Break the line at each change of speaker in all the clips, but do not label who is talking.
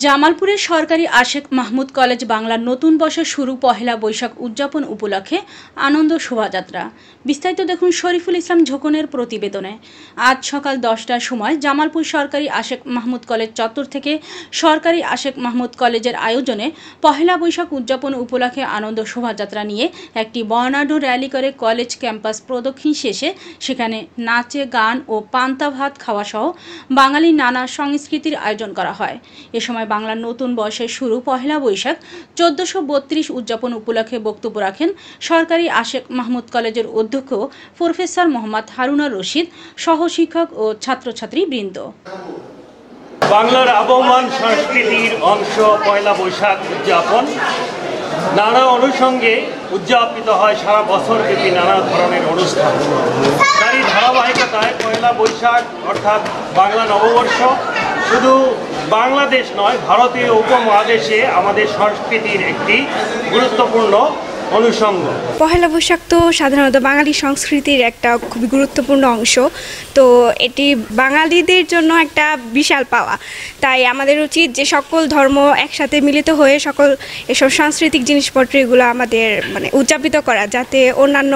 জামালপুরের সরকারি আশেক মাহমুদ কলেজ বাংলার নতুন বর্ষের শুরু পহেলা বৈশাখ উদযাপন উপলক্ষে আনন্দ শোভাযাত্রা। বিস্তারিত দেখুন শরীফুল ইসলাম ঝোকনের প্রতিবেদনে। আজ সকাল 10টার সময় জামালপুর সরকারি আশেক মাহমুদ কলেজ চত্বর থেকে সরকারি আশেক মাহমুদ কলেজের আয়োজনে পহেলা বৈশাখ উদযাপন উপলক্ষে আনন্দ শোভাযাত্রা নিয়ে একটি বর্ণাঢ্য র্যালি করে কলেজ ক্যাম্পাস প্রদক্ষিণ শেষে সেখানে নাচে গান ও পান্তা ভাত খাওয়া সহ বাঙালি নানা সংস্কৃতির আয়োজন করা হয়। এ সময় বাংলার নতুন বর্ষের শুরু পহেলা বৈশাখ 1432 উদযাপন উপলক্ষে বক্তব্য রাখেন সরকারি আশেক মাহমুদ কলেজের অধ্যক্ষ প্রফেসর মোহাম্মদ হারুনার রশিদ, সহশিক্ষক ও ছাত্রছাত্রী বৃন্দ।
বাংলার আবহমান সংস্কৃতির অংশ পয়লা বৈশাখ উদযাপন নানা অনুষঙ্গে উদযাপিত হয় সারা বছরব্যাপী নানা ধরনের অনুষ্ঠান। তারই ধারাবাহিকতায় পয়লা বৈশাখ অর্থাৎ বাংলা নববর্ষ শুধু বাংলাদেশ নয়, ভারতীয় উপমহাদেশে আমাদের সংস্কৃতির একটি গুরুত্বপূর্ণ অনুষঙ্গ।
পহেলা বৈশাখ তো সাধারণত বাঙালি সংস্কৃতির একটা খুবই গুরুত্বপূর্ণ অংশ, তো এটি বাঙালিদের জন্য একটা বিশাল পাওয়া। তাই আমাদের উচিত যে সকল ধর্ম একসাথে মিলিত হয়ে সকল এসব সাংস্কৃতিক জিনিসপত্র এগুলো আমাদের উদযাপিত করা, যাতে অন্যান্য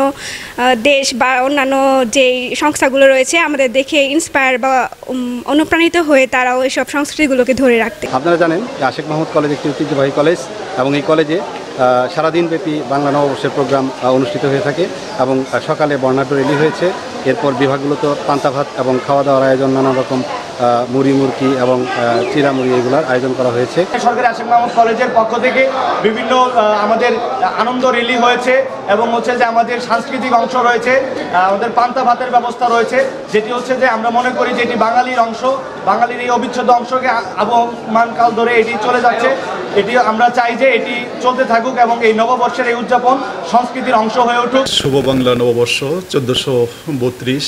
দেশ বা অন্যান্য যেই সংস্থাগুলো রয়েছে আমাদের দেখে ইন্সপায়ার বা অনুপ্রাণিত হয়ে তারাও এসব সংস্কৃতিগুলোকে ধরে রাখতে।
আপনারা জানেন যে আশেক মাহমুদ কলেজ একটি ঐতিহ্যবাহী কলেজ এবং এই কলেজে সারাদিনব্যাপী বাংলা নববর্ষের প্রোগ্রাম অনুষ্ঠিত হয়ে থাকে এবং সকালে বর্ণাঢ্য র্যালি হয়েছে। এরপর বিভাগগুলোতে পান্তা ভাত এবং খাওয়া দাওয়ার আয়োজন, নানা রকম মুড়ি মুরকি এবং চিরামুড়ি এগুলোর আয়োজন করা হয়েছে।
সরকারি আশেক মাহমুদ কলেজের পক্ষ থেকে বিভিন্ন আমাদের আনন্দ র্যালি হয়েছে এবং হচ্ছে যে আমাদের সাংস্কৃতিক অংশ রয়েছে, আমাদের পান্তা ভাতের ব্যবস্থা রয়েছে, যেটি হচ্ছে যে আমরা মনে করি যে এটি বাঙালির অংশ, বাঙালির এই অবিচ্ছেদ্য অংশকে আবহমানকাল ধরে এটি চলে যাচ্ছে। এটি আমরা চাই যে এটি চলতে থাকুক এবং এই নববর্ষের এই উদযাপন সংস্কৃতির অংশ হয়ে উঠুক।
শুভ বাংলা নববর্ষ 1432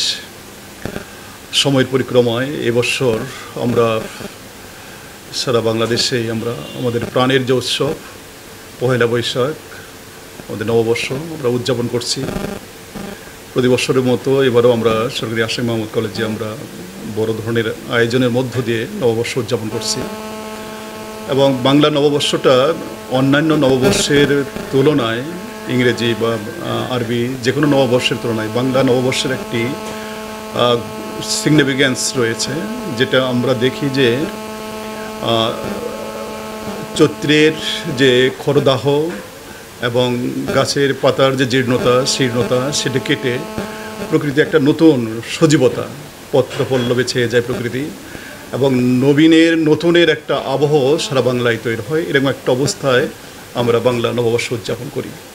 সময়ের পরিক্রমায় এবছর আমরা সারা বাংলাদেশেই আমরা আমাদের প্রাণের যে উৎসব পহেলা বৈশাখ, আমাদের নববর্ষ আমরা উদযাপন করছি। প্রতি বছরের মতো এবারও আমরা সরকারি আশেক মাহমুদ কলেজে আমরা বড় ধরনের আয়োজনের মধ্য দিয়ে নববর্ষ উদযাপন করছি এবং বাংলা নববর্ষটা অন্যান্য নববর্ষের তুলনায়, ইংরেজি বা আরবি যে কোনো নববর্ষের তুলনায় বাংলা নববর্ষের একটি সিগনিফিক্যান্স রয়েছে, যেটা আমরা দেখি যে চৈত্রের যে খরদাহ এবং গাছের পাতার যে জীর্ণতা শীর্ণতা সেটা কেটে প্রকৃতি একটা নতুন সজীবতা, পত্র পল্লবে ছেয়ে যায় প্রকৃতি এবং নতুনের একটা আবহ সারা বাংলায় তৈরি হয়। এরকম একটা অবস্থায় আমরা বাংলা নববর্ষ উদযাপন করি।